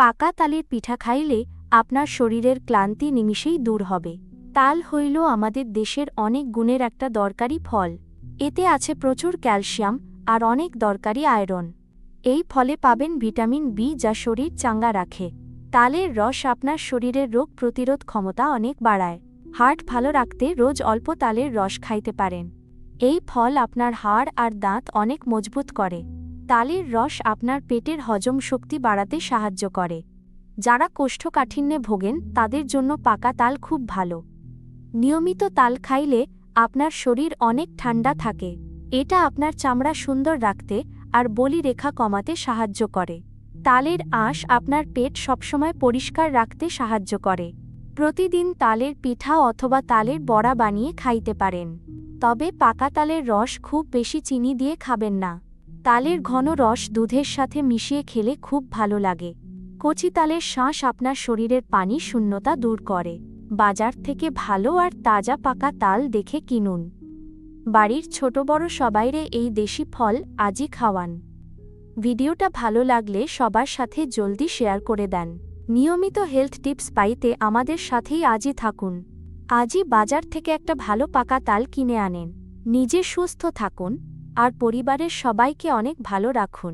পাকা তালের পিঠা খাইলে আপনার শরীরের ক্লান্তি নিমিষেই দূর হবে। তাল হইল আমাদের দেশের অনেক গুণের একটা দরকারি ফল। এতে আছে প্রচুর ক্যালসিয়াম আর অনেক দরকারি আয়রন। এই ফলে পাবেন ভিটামিন বি, যা শরীর চাঙ্গা রাখে। তালের রস আপনার শরীরের রোগ প্রতিরোধ ক্ষমতা অনেক বাড়ায়। হার্ট ভালো রাখতে রোজ অল্প তালের রস খাইতে পারেন। এই ফল আপনার হাড় আর দাঁত অনেক মজবুত করে। তালের রস আপনার পেটের হজম শক্তি বাড়াতে সাহায্য করে। যারা কোষ্ঠকাঠিন্যে ভোগেন তাদের জন্য পাকা তাল খুব ভালো। নিয়মিত তাল খাইলে আপনার শরীর অনেক ঠান্ডা থাকে। এটা আপনার চামড়া সুন্দর রাখতে আর বলিরেখা কমাতে সাহায্য করে। তালের আঁশ আপনার পেট সবসময় পরিষ্কার রাখতে সাহায্য করে। প্রতিদিন তালের পিঠা অথবা তালের বড়া বানিয়ে খাইতে পারেন। তবে পাকা তালের রস খুব বেশি চিনি দিয়ে খাবেন না। তালের ঘন রস দুধের সাথে মিশিয়ে খেলে খুব ভালো লাগে। কচি তালের শাঁস আপনার শরীরের পানি শূন্যতা দূর করে। বাজার থেকে ভালো আর তাজা পাকা তাল দেখে কিনুন। বাড়ির ছোট বড় সবাইরে এই দেশি ফল আজই খাওয়ান। ভিডিওটা ভালো লাগলে সবার সাথে জলদি শেয়ার করে দেন। নিয়মিত হেলথ টিপস পাইতে আমাদের সাথেই আজই থাকুন। আজই বাজার থেকে একটা ভালো পাকা তাল কিনে আনেন। নিজে সুস্থ থাকুন আর পরিবারের সবাইকে অনেক ভালো রাখুন।